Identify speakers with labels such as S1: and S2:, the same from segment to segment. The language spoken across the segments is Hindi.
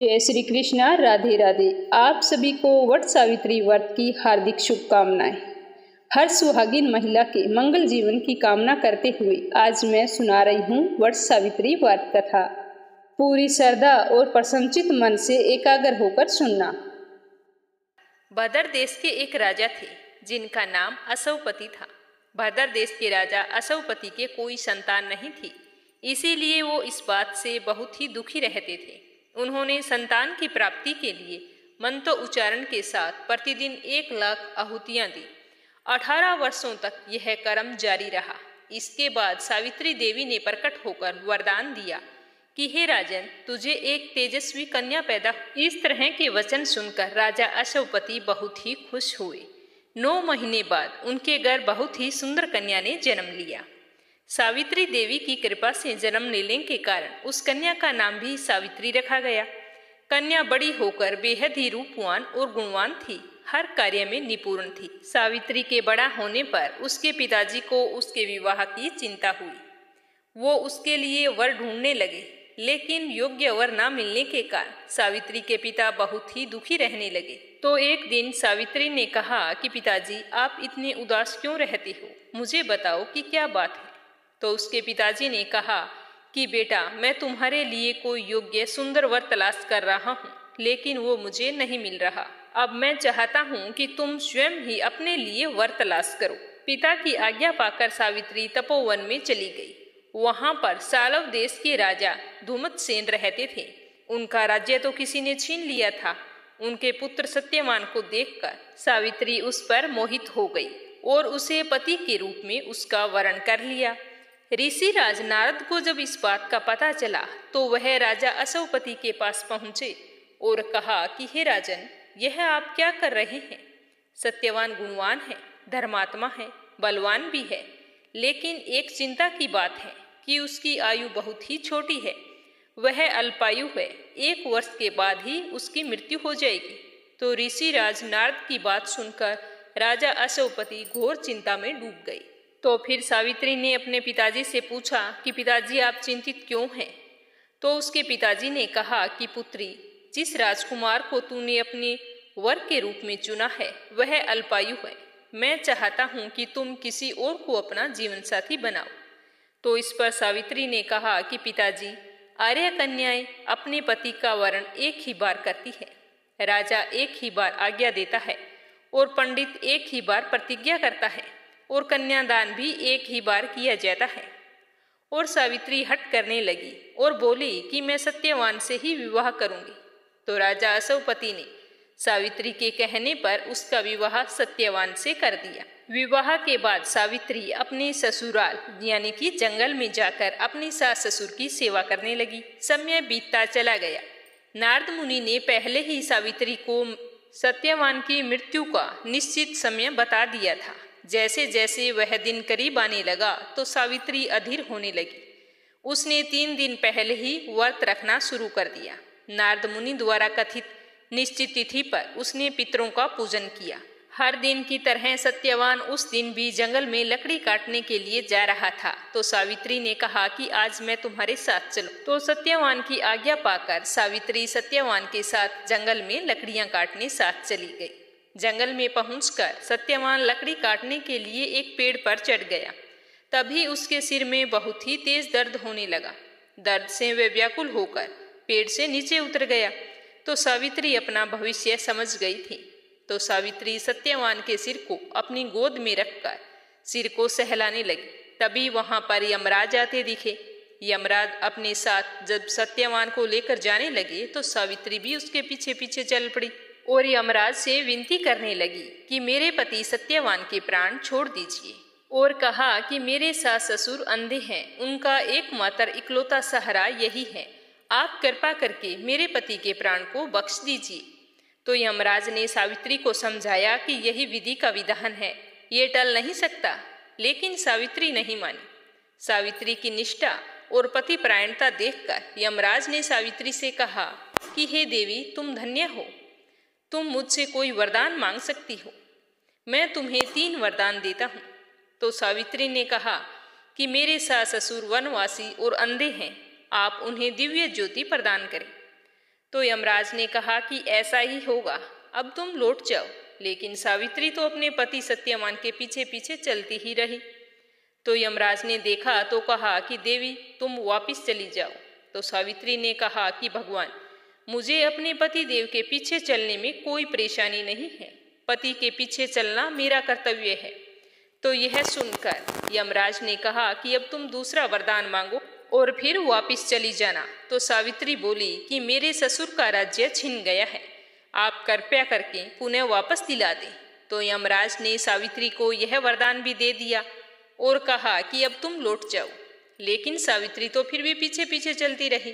S1: जय श्री कृष्णा। राधे राधे। आप सभी को वट सावित्री व्रत की हार्दिक शुभकामनाएं। हर सुहागिन महिला के मंगल जीवन की कामना करते हुए आज मैं सुना रही हूँ वट सावित्री व्रत कथा। पूरी श्रद्धा और प्रसन्नचित मन से एकाग्र होकर सुनना।
S2: भद्र देश के एक राजा थे जिनका नाम असवपति था। भद्र देश के राजा असवपति के कोई संतान नहीं थी, इसीलिए वो इस बात से बहुत ही दुखी रहते थे। उन्होंने संतान की प्राप्ति के लिए मंत्र उच्चारण के साथ प्रतिदिन 1,00,000 आहुतियां दी। 18 वर्षों तक यह कर्म जारी रहा। इसके बाद सावित्री देवी ने प्रकट होकर वरदान दिया कि हे राजन, तुझे एक तेजस्वी कन्या पैदा। इस तरह के वचन सुनकर राजा असवपति बहुत ही खुश हुए। 9 महीने बाद उनके घर बहुत ही सुंदर कन्या ने जन्म लिया। सावित्री देवी की कृपा से जन्म लेने के कारण उस कन्या का नाम भी सावित्री रखा गया। कन्या बड़ी होकर बेहद ही रूपवान और गुणवान थी, हर कार्य में निपुण थी। सावित्री के बड़ा होने पर उसके पिताजी को उसके विवाह की चिंता हुई। वो उसके लिए वर ढूंढने लगे, लेकिन योग्य वर न मिलने के कारण सावित्री के पिता बहुत ही दुखी रहने लगे। तो एक दिन सावित्री ने कहा कि पिताजी, आप इतने उदास क्यों रहते हो? मुझे बताओ कि क्या बात है। तो उसके पिताजी ने कहा कि बेटा, मैं तुम्हारे लिए कोई योग्य सुंदर वर तलाश कर रहा हूँ, लेकिन वो मुझे नहीं मिल रहा। अब मैं चाहता हूँ कि तुम स्वयं ही अपने लिए वर तलाश करो। पिता की आज्ञा पाकर सावित्री तपोवन में चली गई। वहां पर सालव देश के राजा धूमतसेन रहते थे। उनका राज्य तो किसी ने छीन लिया था। उनके पुत्र सत्यवान को देखकर सावित्री उस पर मोहित हो गई और उसे पति के रूप में उसका वरण कर लिया। ऋषि राज नारद को जब इस बात का पता चला तो वह राजा असवपति के पास पहुंचे और कहा कि हे राजन, यह आप क्या कर रहे हैं? सत्यवान गुणवान है, धर्मात्मा है, बलवान भी है, लेकिन एक चिंता की बात है कि उसकी आयु बहुत ही छोटी है। वह अल्पायु है, 1 वर्ष के बाद ही उसकी मृत्यु हो जाएगी। तो ऋषि राज नारद की बात सुनकर राजा असवपति घोर चिंता में डूब गई। तो फिर सावित्री ने अपने पिताजी से पूछा कि पिताजी, आप चिंतित क्यों हैं? तो उसके पिताजी ने कहा कि पुत्री, जिस राजकुमार को तूने अपने वर के रूप में चुना है वह अल्पायु है। मैं चाहता हूँ कि तुम किसी और को अपना जीवन साथी बनाओ। तो इस पर सावित्री ने कहा कि पिताजी, आर्य कन्याएं अपने पति का वरण एक ही बार करती है। राजा एक ही बार आज्ञा देता है और पंडित एक ही बार प्रतिज्ञा करता है और कन्यादान भी एक ही बार किया जाता है। और सावित्री हट करने लगी और बोली कि मैं सत्यवान से ही विवाह करूंगी। तो राजा असवपति ने सावित्री के कहने पर उसका विवाह सत्यवान से कर दिया। विवाह के बाद सावित्री अपने ससुराल यानी कि जंगल में जाकर अपनी सास ससुर की सेवा करने लगी। समय बीतता चला गया। नारद मुनि ने पहले ही सावित्री को सत्यवान की मृत्यु का निश्चित समय बता दिया था। जैसे जैसे वह दिन करीब आने लगा तो सावित्री अधीर होने लगी। उसने 3 दिन पहले ही व्रत रखना शुरू कर दिया। नारद मुनि द्वारा कथित निश्चित तिथि पर उसने पितरों का पूजन किया। हर दिन की तरह सत्यवान उस दिन भी जंगल में लकड़ी काटने के लिए जा रहा था। तो सावित्री ने कहा कि आज मैं तुम्हारे साथ चलूं। तो सत्यवान की आज्ञा पाकर सावित्री सत्यवान के साथ जंगल में लकड़ियां काटने साथ चली गई। जंगल में पहुंचकर सत्यवान लकड़ी काटने के लिए एक पेड़ पर चढ़ गया। तभी उसके सिर में बहुत ही तेज दर्द होने लगा। दर्द से वह व्याकुल होकर पेड़ से नीचे उतर गया। तो सावित्री अपना भविष्य समझ गई थी। तो सावित्री सत्यवान के सिर को अपनी गोद में रखकर सिर को सहलाने लगी। तभी वहां पर यमराज आते दिखे। यमराज अपने साथ जब सत्यवान को लेकर जाने लगे तो सावित्री भी उसके पीछे पीछे चल पड़ी और यमराज से विनती करने लगी कि मेरे पति सत्यवान के प्राण छोड़ दीजिए, और कहा कि मेरे सास ससुर अंधे हैं, उनका एकमात्र इकलौता सहारा यही है। आप कृपा करके मेरे पति के प्राण को बख्श दीजिए। तो यमराज ने सावित्री को समझाया कि यही विधि का विधान है, ये टल नहीं सकता। लेकिन सावित्री नहीं मानी। सावित्री की निष्ठा और पति परायणता देखकर यमराज ने सावित्री से कहा कि हे देवी, तुम धन्य हो, तुम मुझसे कोई वरदान मांग सकती हो। मैं तुम्हें 3 वरदान देता हूँ। तो सावित्री ने कहा कि मेरे सास ससुर वनवासी और अंधे हैं, आप उन्हें दिव्य ज्योति प्रदान करें। तो यमराज ने कहा कि ऐसा ही होगा, अब तुम लौट जाओ। लेकिन सावित्री तो अपने पति सत्यवान के पीछे पीछे चलती ही रही। तो यमराज ने देखा तो कहा कि देवी तुम वापस चली जाओ। तो सावित्री ने कहा कि भगवान, मुझे अपने पति देव के पीछे चलने में कोई परेशानी नहीं है, पति के पीछे चलना मेरा कर्तव्य है। तो यह सुनकर यमराज ने कहा कि अब तुम दूसरा वरदान मांगो और फिर वापस चली जाना। तो सावित्री बोली कि मेरे ससुर का राज्य छिन गया है, आप कृपया करके पुनः वापस दिला दें। तो यमराज ने सावित्री को यह वरदान भी दे दिया और कहा कि अब तुम लौट जाओ। लेकिन सावित्री तो फिर भी पीछे पीछे चलती रही।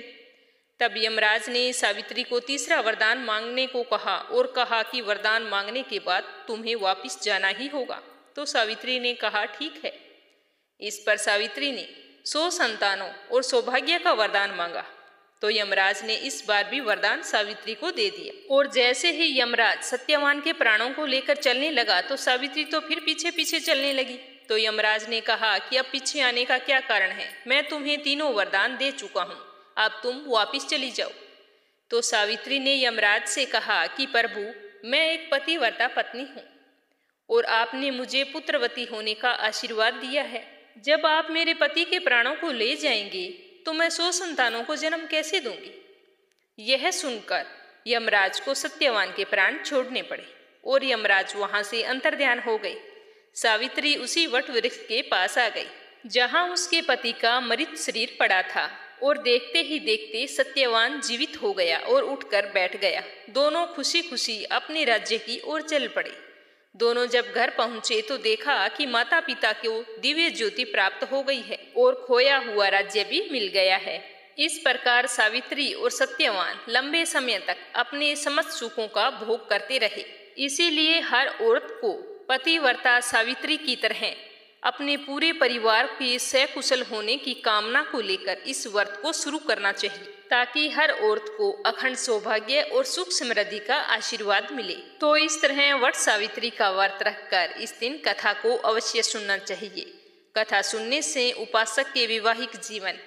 S2: तब यमराज ने सावित्री को तीसरा वरदान मांगने को कहा और कहा कि वरदान मांगने के बाद तुम्हें वापस जाना ही होगा। तो सावित्री ने कहा ठीक है। इस पर सावित्री ने 100 संतानों और सौभाग्य का वरदान मांगा। तो यमराज ने इस बार भी वरदान सावित्री को दे दिया। और जैसे ही यमराज सत्यवान के प्राणों को लेकर चलने लगा तो सावित्री तो फिर पीछे पीछे चलने लगी। तो यमराज ने कहा कि अब पीछे आने का क्या कारण है, मैं तुम्हें तीनों वरदान दे चुका हूँ, अब तुम वापिस चली जाओ। तो सावित्री ने यमराज से कहा कि प्रभु, मैं एक पतिव्रता पत्नी हूँ और आपने मुझे पुत्रवती होने का आशीर्वाद दिया है। जब आप मेरे पति के प्राणों को ले जाएंगे तो मैं 100 संतानों को जन्म कैसे दूंगी। यह सुनकर यमराज को सत्यवान के प्राण छोड़ने पड़े और यमराज वहां से अंतर्ध्यान हो गए। सावित्री उसी वट वृक्ष के पास आ गई जहां उसके पति का मृत शरीर पड़ा था और देखते ही देखते सत्यवान जीवित हो गया और उठकर बैठ गया। दोनों खुशी खुशी अपने राज्य की ओर चल पड़े। दोनों जब घर पहुंचे तो देखा कि माता पिता को दिव्य ज्योति प्राप्त हो गई है और खोया हुआ राज्य भी मिल गया है। इस प्रकार सावित्री और सत्यवान लंबे समय तक अपने समस्त सुखों का भोग करते रहे। इसीलिए हर औरत को पतिव्रता सावित्री की तरह अपने पूरे परिवार के सकुशल होने की कामना को लेकर इस व्रत को शुरू करना चाहिए, ताकि हर औरत को अखंड सौभाग्य और सुख समृद्धि का आशीर्वाद मिले। तो इस तरह वट सावित्री का व्रत रखकर इस दिन कथा को अवश्य सुनना चाहिए। कथा सुनने से उपासक के वैवाहिक जीवन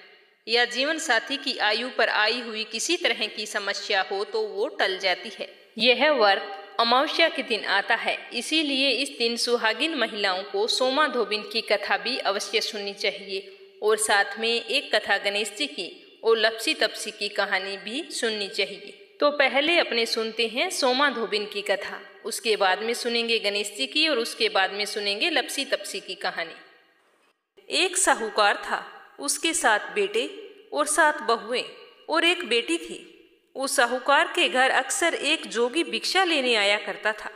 S2: या जीवन साथी की आयु पर आई हुई किसी तरह की समस्या हो तो वो टल जाती है। यह व्रत अमावस्या के दिन आता है, इसीलिए इस दिन सुहागिन महिलाओं को सोमा धोबिन की कथा भी अवश्य सुननी चाहिए और साथ में एक कथा गणेश जी की और लपसी तपसी की कहानी भी सुननी चाहिए। तो पहले अपने सुनते हैं सोमा धोबिन की कथा, उसके बाद में सुनेंगे गणेश जी की और उसके बाद में सुनेंगे लपसी तपसी की कहानी। एक साहूकार था, उसके 7 बेटे और 7 बहुएं और एक बेटी थी। उस साहूकार के घर अक्सर एक जोगी भिक्षा लेने आया करता था।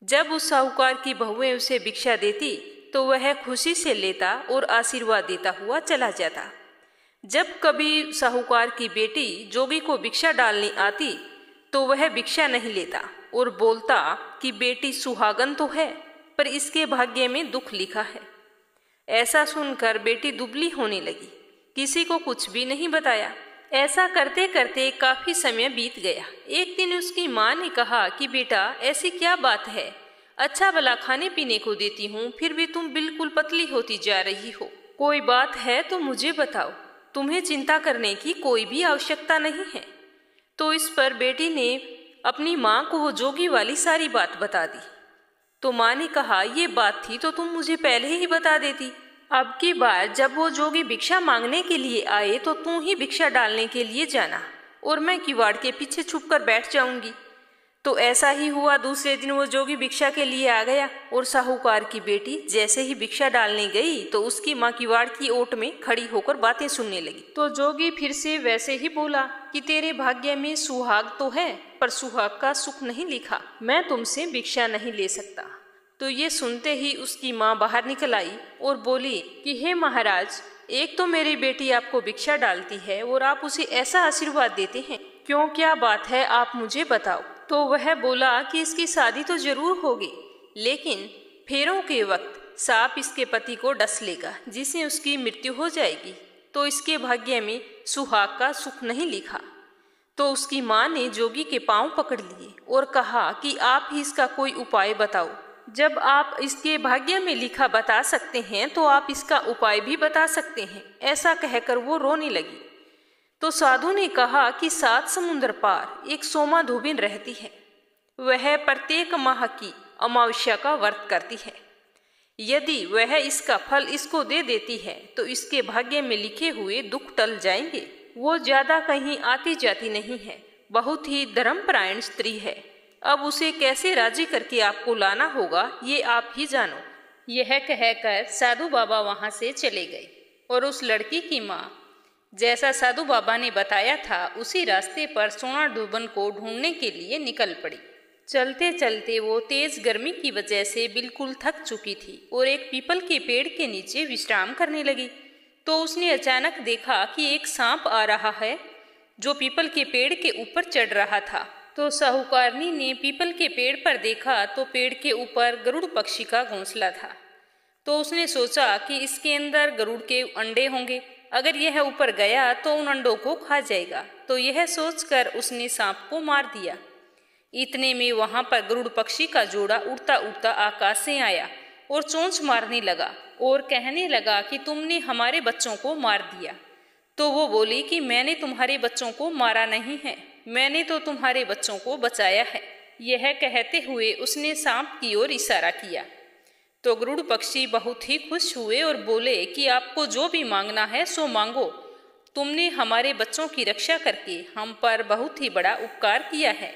S2: जब उस साहूकार की बहुएं उसे भिक्षा देती तो वह खुशी से लेता और आशीर्वाद देता हुआ चला जाता। जब कभी साहूकार की बेटी जोगी को भिक्षा डालने आती तो वह भिक्षा नहीं लेता और बोलता कि बेटी सुहागन तो है पर इसके भाग्य में दुख लिखा है। ऐसा सुनकर बेटी दुबली होने लगी, किसी को कुछ भी नहीं बताया। ऐसा करते करते काफी समय बीत गया। एक दिन उसकी माँ ने कहा कि बेटा ऐसी क्या बात है, अच्छा भला खाने पीने को देती हूँ फिर भी तुम बिल्कुल पतली होती जा रही हो, कोई बात है तो मुझे बताओ, तुम्हें चिंता करने की कोई भी आवश्यकता नहीं है। तो इस पर बेटी ने अपनी माँ को वो जोगी वाली सारी बात बता दी। तो माँ ने कहा ये बात थी तो तुम मुझे पहले ही बता देती, अब की बार जब वो जोगी भिक्षा मांगने के लिए आए तो तू ही भिक्षा डालने के लिए जाना और मैं किवाड़ के पीछे छुपकर बैठ जाऊंगी। तो ऐसा ही हुआ। दूसरे दिन वो जोगी भिक्षा के लिए आ गया और साहूकार की बेटी जैसे ही भिक्षा डालने गई तो उसकी माँ किवाड़ की ओट में खड़ी होकर बातें सुनने लगी। तो जोगी फिर से वैसे ही बोला कि तेरे भाग्य में सुहाग तो है पर सुहाग का सुख नहीं लिखा, मैं तुमसे भिक्षा नहीं ले सकता। तो ये सुनते ही उसकी माँ बाहर निकल आई और बोली कि हे महाराज, एक तो मेरी बेटी आपको भिक्षा डालती है और आप उसे ऐसा आशीर्वाद देते हैं, क्यों, क्या बात है, आप मुझे बताओ। तो वह बोला कि इसकी शादी तो जरूर होगी, लेकिन फेरों के वक्त सांप इसके पति को डस लेगा जिससे उसकी मृत्यु हो जाएगी, तो इसके भाग्य में सुहाग का सुख नहीं लिखा। तो उसकी माँ ने जोगी के पांव पकड़ लिए और कहा कि आप ही इसका कोई उपाय बताओ, जब आप इसके भाग्य में लिखा बता सकते हैं तो आप इसका उपाय भी बता सकते हैं। ऐसा कहकर वो रोने लगी। तो साधु ने कहा कि 7 समुद्र पार एक सोमा धोबिन रहती है। वह प्रत्येक माह की अमावस्या का व्रत करती है। यदि वह इसका फल इसको दे देती है तो इसके भाग्य में लिखे हुए दुख टल जाएंगे। वो ज्यादा कहीं आती जाती नहीं है, बहुत ही धर्मपरायण स्त्री है। अब उसे कैसे राजी करके आपको लाना होगा ये आप ही जानो। यह कहकर साधु बाबा वहां से चले गए और उस लड़की की माँ जैसा साधु बाबा ने बताया था उसी रास्ते पर सोना धोबन को ढूंढने के लिए निकल पड़ी। चलते चलते वो तेज गर्मी की वजह से बिल्कुल थक चुकी थी और एक पीपल के पेड़ के नीचे विश्राम करने लगी। तो उसने अचानक देखा कि एक सांप आ रहा है जो पीपल के पेड़ के ऊपर चढ़ रहा था। तो साहूकारनी ने पीपल के पेड़ पर देखा तो पेड़ के ऊपर गरुड़ पक्षी का घोंसला था। तो उसने सोचा कि इसके अंदर गरुड़ के अंडे होंगे, अगर यह ऊपर गया तो उन अंडों को खा जाएगा। तो यह सोचकर उसने सांप को मार दिया। इतने में वहां पर गरुड़ पक्षी का जोड़ा उड़ता उड़ता आकाश से आया और चोंच मारने लगा और कहने लगा कि तुमने हमारे बच्चों को मार दिया। तो वो बोली कि मैंने तुम्हारे बच्चों को मारा नहीं है, मैंने तो तुम्हारे बच्चों को बचाया है। यह कहते हुए उसने सांप की ओर इशारा किया। तो गरुड़ पक्षी बहुत ही खुश हुए और बोले कि आपको जो भी मांगना है सो मांगो, तुमने हमारे बच्चों की रक्षा करके हम पर बहुत ही बड़ा उपकार किया है।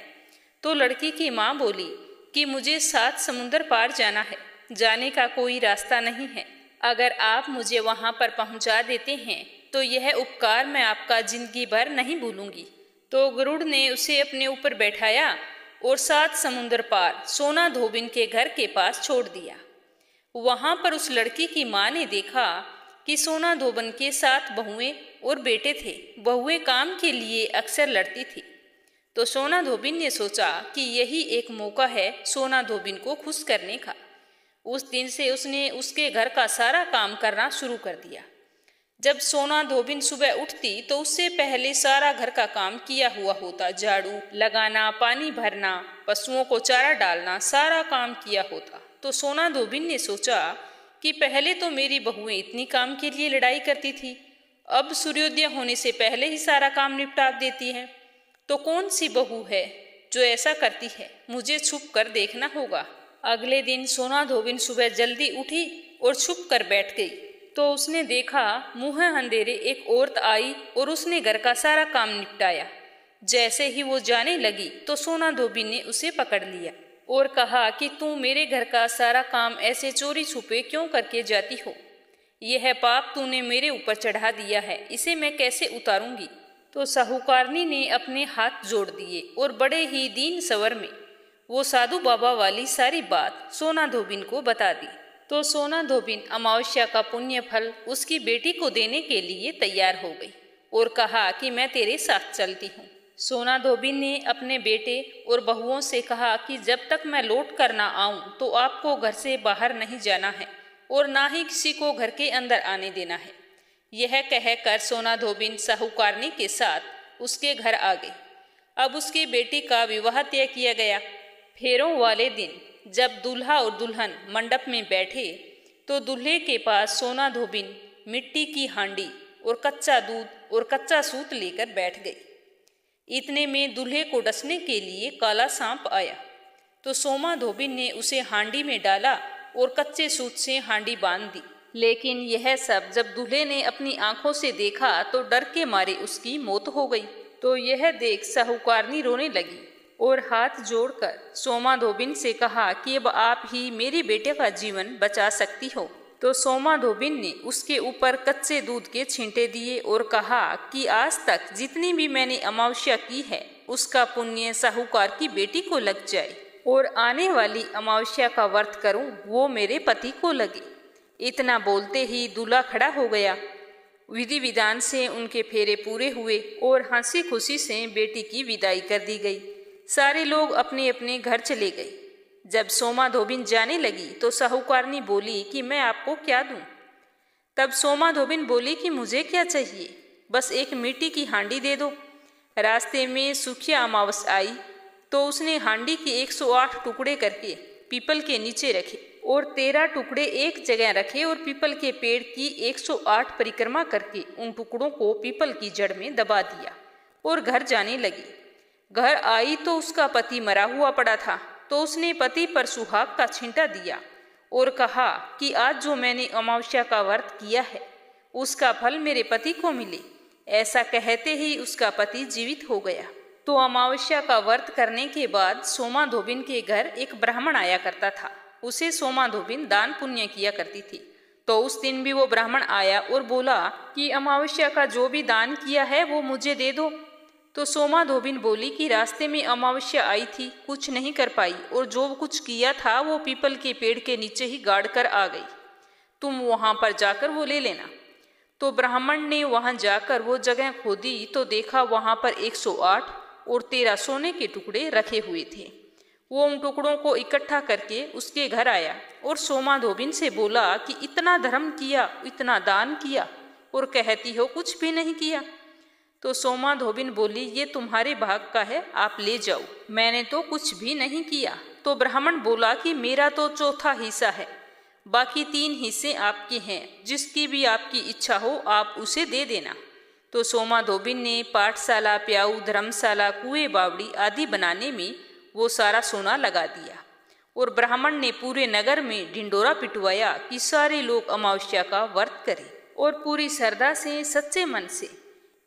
S2: तो लड़की की माँ बोली कि मुझे 7 समुंदर पार जाना है, जाने का कोई रास्ता नहीं है। अगर आप मुझे वहां पर पहुंचा देते हैं तो यह उपकार मैं आपका जिंदगी भर नहीं भूलूंगी। तो गरुड़ ने उसे अपने ऊपर बैठाया और 7 समुंदर पार सोना धोबिन के घर के पास छोड़ दिया। वहां पर उस लड़की की माँ ने देखा कि सोना धोबन के 7 बहुएं और बेटे थे। बहुएं काम के लिए अक्सर लड़ती थी। तो सोना धोबिन ने सोचा कि यही एक मौका है सोना धोबिन को खुश करने का। उस दिन से उसने उसके घर का सारा काम करना शुरू कर दिया। जब सोना धोबिन सुबह उठती तो उससे पहले सारा घर का काम किया हुआ होता। झाड़ू लगाना, पानी भरना, पशुओं को चारा डालना, सारा काम किया होता। तो सोना धोबिन ने सोचा कि पहले तो मेरी बहुएं इतनी काम के लिए लड़ाई करती थी, अब सूर्योदय होने से पहले ही सारा काम निपटा देती है। तो कौन सी बहू है जो ऐसा करती है, मुझे छुप कर देखना होगा। अगले दिन सोना धोबिन सुबह जल्दी उठी और छुप कर बैठ गई। तो उसने देखा मुँह अंधेरे एक औरत आई और उसने घर का सारा काम निपटाया। जैसे ही वो जाने लगी तो सोना धोबिन ने उसे पकड़ लिया और कहा कि तू मेरे घर का सारा काम ऐसे चोरी छुपे क्यों करके जाती हो? यह पाप तूने मेरे ऊपर चढ़ा दिया है, इसे मैं कैसे उतारूंगी? तो साहूकारनी ने अपने हाथ जोड़ दिए और बड़े ही दीन स्वर में वो साधु बाबा वाली सारी बात सोना धोबिन को बता दी। तो सोना धोबिन अमावस्या का पुण्य फल उसकी बेटी को देने के लिए तैयार हो गई और कहा कि मैं तेरे साथ चलती हूँ। सोना धोबिन ने अपने बेटे और बहुओं से कहा कि जब तक मैं लौट कर ना आऊं तो आपको घर से बाहर नहीं जाना है और ना ही किसी को घर के अंदर आने देना है। यह कहकर सोना धोबिन साहूकारनी के साथ उसके घर आ गई। अब उसकी बेटी का विवाह तय किया गया। फेरों वाले दिन जब दूल्हा और दुल्हन मंडप में बैठे तो दूल्हे के पास सोना धोबिन मिट्टी की हांडी और कच्चा दूध और कच्चा सूत लेकर बैठ गई। इतने में दूल्हे को डसने के लिए काला सांप आया। तो सोमा धोबिन ने उसे हांडी में डाला और कच्चे सूत से हांडी बांध दी। लेकिन यह सब जब दूल्हे ने अपनी आंखों से देखा तो डर के मारे उसकी मौत हो गई। तो यह देख साहूकारनी रोने लगी और हाथ जोड़कर सोमा धोबिन से कहा कि अब आप ही मेरे बेटे का जीवन बचा सकती हो। तो सोमा धोबिन ने उसके ऊपर कच्चे दूध के छींटे दिए और कहा कि आज तक जितनी भी मैंने अमावस्या की है उसका पुण्य साहूकार की बेटी को लग जाए और आने वाली अमावस्या का व्रत करूं वो मेरे पति को लगे। इतना बोलते ही दूल्हा खड़ा हो गया। विधि विधान से उनके फेरे पूरे हुए और हंसी खुशी से बेटी की विदाई कर दी गई। सारे लोग अपने अपने घर चले गए। जब सोमा धोबिन जाने लगी तो साहूकारनी बोली कि मैं आपको क्या दूं? तब सोमा धोबिन बोली कि मुझे क्या चाहिए, बस एक मिट्टी की हांडी दे दो। रास्ते में सुखिया अमावस आई तो उसने हांडी के 108 टुकड़े करके पीपल के नीचे रखे और 13 टुकड़े एक जगह रखे और पीपल के पेड़ की 108 परिक्रमा करके उन टुकड़ों को पीपल की जड़ में दबा दिया और घर जाने लगी। घर आई तो उसका पति मरा हुआ पड़ा था, तो उसने पति पर सुहाग का छींटा दिया और कहा कि आज जो मैंने अमावस्या का व्रत किया है उसका फल मेरे पति को मिले। ऐसा कहते ही उसका पति जीवित हो गया। तो अमावस्या का व्रत करने के बाद सोमा धोबिन के घर एक ब्राह्मण आया करता था। उसे सोमा धोबिन दान पुण्य किया करती थी। तो उस दिन भी वो ब्राह्मण आया और बोला कि अमावस्या का जो भी दान किया है वो मुझे दे दो। तो सोमा धोबिन बोली कि रास्ते में अमावस्या आई थी, कुछ नहीं कर पाई और जो कुछ किया था वो पीपल के पेड़ के नीचे ही गाड़ कर आ गई। तुम वहां पर जाकर वो ले लेना। तो ब्राह्मण ने वहां जाकर वो जगह खोदी तो देखा वहां पर 108 और 13 सोने के टुकड़े रखे हुए थे। वो उन टुकड़ों को इकट्ठा करके उसके घर आया और सोमा धोबिन से बोला कि इतना धर्म किया, इतना दान किया और कहती हो कुछ भी नहीं किया। तो सोमा धोबिन बोली ये तुम्हारे भाग का है, आप ले जाओ, मैंने तो कुछ भी नहीं किया। तो ब्राह्मण बोला कि मेरा तो चौथा हिस्सा है, बाकी 3 हिस्से आपके हैं, जिसकी भी आपकी इच्छा हो आप उसे दे देना। तो सोमा धोबिन ने पाठशाला, प्याऊ, धर्मशाला, कुएं, बावड़ी आदि बनाने में वो सारा सोना लगा दिया और ब्राह्मण ने पूरे नगर में ढिंडोरा पिटवाया कि सारे लोग अमावस्या का व्रत करें और पूरी श्रद्धा से सच्चे मन से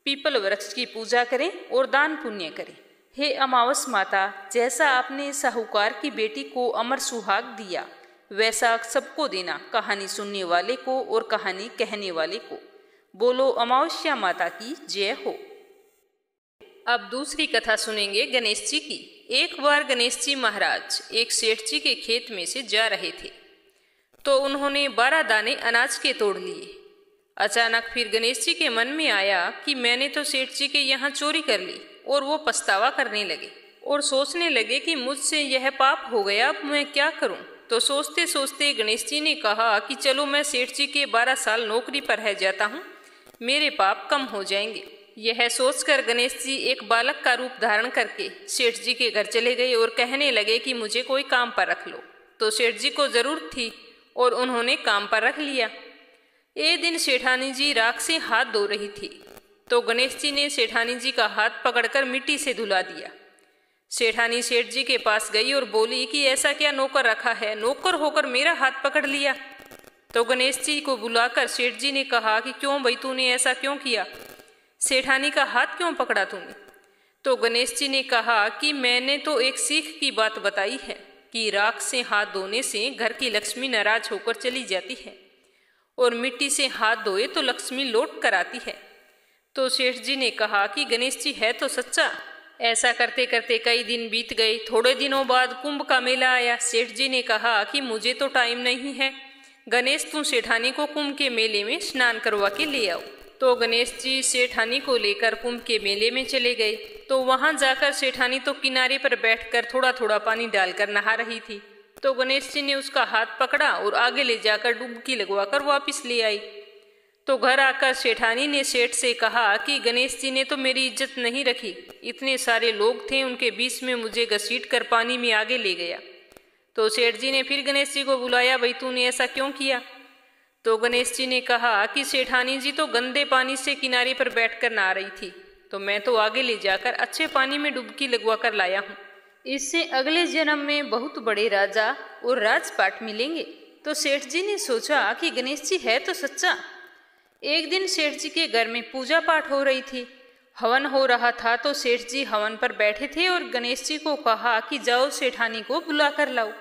S2: पीपल वृक्ष की पूजा करें और दान पुण्य करें। हे अमावस माता, जैसा आपने साहूकार की बेटी को अमर सुहाग दिया वैसा सबको देना, कहानी सुनने वाले को और कहानी कहने वाले को। बोलो अमावस्या माता की जय हो। अब दूसरी कथा सुनेंगे गणेश जी की। एक बार गणेश जी महाराज एक सेठ जी के खेत में से जा रहे थे, तो उन्होंने 12 दाने अनाज के तोड़ लिए। अचानक फिर गणेश जी के मन में आया कि मैंने तो सेठ जी के यहाँ चोरी कर ली, और वो पछतावा करने लगे और सोचने लगे कि मुझसे यह पाप हो गया, अब मैं क्या करूं। तो सोचते सोचते गणेश जी ने कहा कि चलो मैं सेठ जी के 12 साल नौकरी पर रह जाता हूँ, मेरे पाप कम हो जाएंगे। यह सोचकर गणेश जी एक बालक का रूप धारण करके सेठ जी के घर चले गए और कहने लगे कि मुझे कोई काम पर रख लो। तो सेठ जी को जरूरत थी और उन्होंने काम पर रख लिया। एक दिन सेठानी जी राख से हाथ धो रही थी, तो गणेश जी ने सेठानी जी का हाथ पकड़कर मिट्टी से धुला दिया। सेठानी सेठ जी के पास गई और बोली कि ऐसा क्या नौकर रखा है, नौकर होकर मेरा हाथ पकड़ लिया। तो गणेश जी को बुलाकर सेठ जी ने कहा कि क्यों भाई, तूने ऐसा क्यों किया, सेठानी का हाथ क्यों पकड़ा तूने। तो गणेश जी ने कहा कि मैंने तो एक सीख की बात बताई है कि राख से हाथ धोने से घर की लक्ष्मी नाराज होकर चली जाती है और मिट्टी से हाथ धोए तो लक्ष्मी लौट कर आती है। तो सेठ जी ने कहा कि गणेश जी है तो सच्चा। ऐसा करते करते कई दिन बीत गए। थोड़े दिनों बाद कुंभ का मेला आया। सेठ जी ने कहा कि मुझे तो टाइम नहीं है, गणेश तुम सेठानी को कुंभ के मेले में स्नान करवा के ले आओ। तो गणेश जी सेठानी को लेकर कुंभ के मेले में चले गए। तो वहां जाकर सेठानी तो किनारे पर बैठकर थोड़ा थोड़ा पानी डालकर नहा रही थी। तो गणेश जी ने उसका हाथ पकड़ा और आगे ले जाकर डुबकी लगवाकर वापस ले आई। तो घर आकर सेठानी ने सेठ से कहा कि गणेश जी ने तो मेरी इज्जत नहीं रखी, इतने सारे लोग थे उनके बीच में मुझे घसीट कर पानी में आगे ले गया। तो सेठ जी ने फिर गणेश जी को बुलाया, भाई तूने ऐसा क्यों किया। तो गणेश जी ने कहा कि सेठानी जी तो गंदे पानी से किनारे पर बैठकर नहा रही थी, तो मैं तो आगे ले जाकर अच्छे पानी में डुबकी लगवा कर लाया हूँ, इससे अगले जन्म में बहुत बड़े राजा और राजपाट मिलेंगे। तो सेठ जी ने सोचा कि गणेश जी है तो सच्चा। एक दिन सेठ जी के घर में पूजा पाठ हो रही थी, हवन हो रहा था। तो सेठ जी हवन पर बैठे थे और गणेश जी को कहा कि जाओ सेठानी को बुला कर लाओ।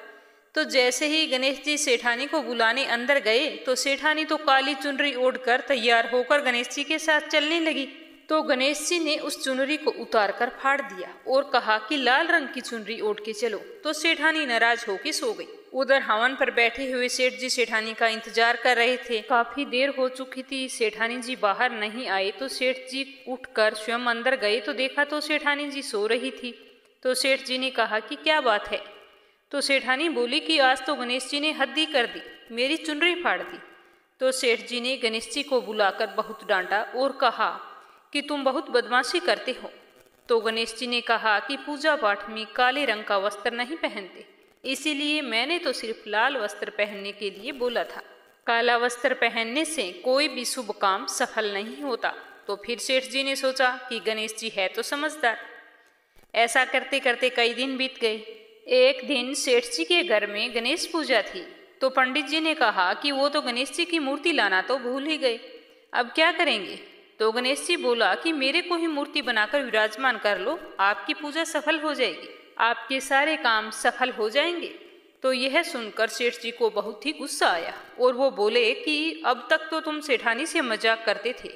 S2: तो जैसे ही गणेश जी सेठानी को बुलाने अंदर गए तो सेठानी तो काली चुनरी ओढ़कर तैयार होकर गणेश जी के साथ चलने लगी। तो गणेश जी ने उस चुनरी को उतार कर फाड़ दिया और कहा कि लाल रंग की चुनरी ओढ़ के चलो। तो सेठानी नाराज होकर सो गई। उधर हवन पर बैठे हुए सेठ जी सेठानी का इंतजार कर रहे थे। काफी देर हो चुकी थी, सेठानी जी बाहर नहीं आए। तो सेठ जी उठकर स्वयं अंदर गए तो देखा तो सेठानी जी सो रही थी। तो सेठ जी ने कहा कि क्या बात है। तो सेठानी बोली कि आज तो गणेश जी ने हद ही कर दी, मेरी चुनरी फाड़ दी। तो सेठ जी ने गणेश जी को बुलाकर बहुत डांटा और कहा कि तुम बहुत बदमाशी करते हो। तो गणेश जी ने कहा कि पूजा पाठ में काले रंग का वस्त्र नहीं पहनते, इसीलिए मैंने तो सिर्फ लाल वस्त्र पहनने के लिए बोला था। काला वस्त्र पहनने से कोई भी शुभ काम सफल नहीं होता। तो फिर सेठ जी ने सोचा कि गणेश जी है तो समझदार। ऐसा करते करते कई दिन बीत गए। एक दिन सेठ जी के घर में गणेश पूजा थी, तो पंडित जी ने कहा कि वो तो गणेश जी की मूर्ति लाना तो भूल ही गए, अब क्या करेंगे। तो गणेश जी बोला कि मेरे को ही मूर्ति बनाकर विराजमान कर लो, आपकी पूजा सफल हो जाएगी, आपके सारे काम सफल हो जाएंगे। तो यह सुनकर सेठ जी को बहुत ही गुस्सा आया और वो बोले कि अब तक तो तुम सेठानी से मजाक करते थे,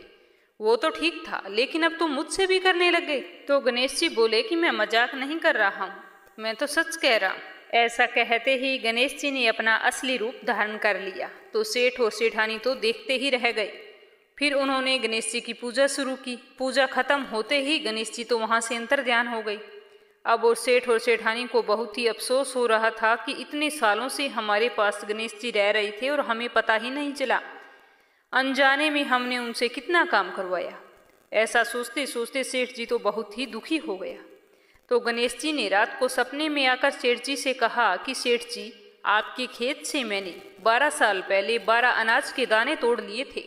S2: वो तो ठीक था, लेकिन अब तुम मुझसे भी करने लग गए। तो गणेश जी बोले कि मैं मजाक नहीं कर रहा हूँ, मैं तो सच कह रहा हूँ। ऐसा कहते ही गणेश जी ने अपना असली रूप धारण कर लिया। तो सेठ और सेठानी तो देखते ही रह गए। फिर उन्होंने गणेश जी की पूजा शुरू की। पूजा खत्म होते ही गणेश जी तो वहाँ से अंतर्ध्यान हो गई। अब और सेठ और सेठानी को बहुत ही अफसोस हो रहा था कि इतने सालों से हमारे पास गणेश जी रह रहे थे और हमें पता ही नहीं चला, अनजाने में हमने उनसे कितना काम करवाया। ऐसा सोचते सोचते सेठ जी तो बहुत ही दुखी हो गया। तो गणेश जी ने रात को सपने में आकर सेठ जी से कहा कि सेठ जी, आपके खेत से मैंने 12 साल पहले 12 अनाज के दाने तोड़ लिए थे।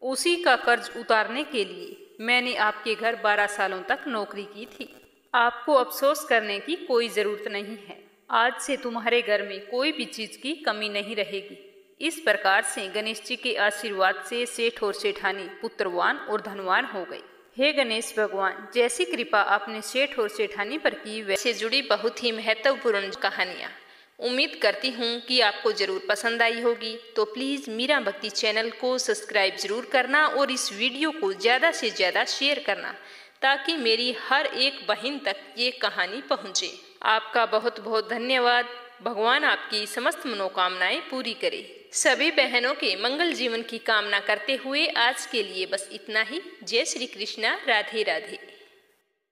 S2: उसी का कर्ज उतारने के लिए मैंने आपके घर 12 सालों तक नौकरी की थी। आपको अफसोस करने की कोई ज़रूरत नहीं है। आज से तुम्हारे घर में कोई भी चीज़ की कमी नहीं रहेगी। इस प्रकार से गणेश जी के आशीर्वाद से सेठ और सेठानी पुत्रवान और धनवान हो गए। हे गणेश भगवान, जैसी कृपा आपने सेठ और सेठानी पर की, वैसे जुड़ी बहुत ही महत्वपूर्ण कहानियाँ उम्मीद करती हूँ कि आपको ज़रूर पसंद आई होगी। तो प्लीज़ मीरा भक्ति चैनल को सब्सक्राइब ज़रूर करना और इस वीडियो को ज़्यादा से ज़्यादा शेयर करना, ताकि मेरी हर एक बहन तक ये कहानी पहुँचे। आपका बहुत बहुत धन्यवाद। भगवान आपकी समस्त मनोकामनाएं पूरी करे। सभी बहनों के मंगल जीवन की कामना करते हुए आज के लिए बस इतना ही। जय श्री कृष्णा। राधे राधे।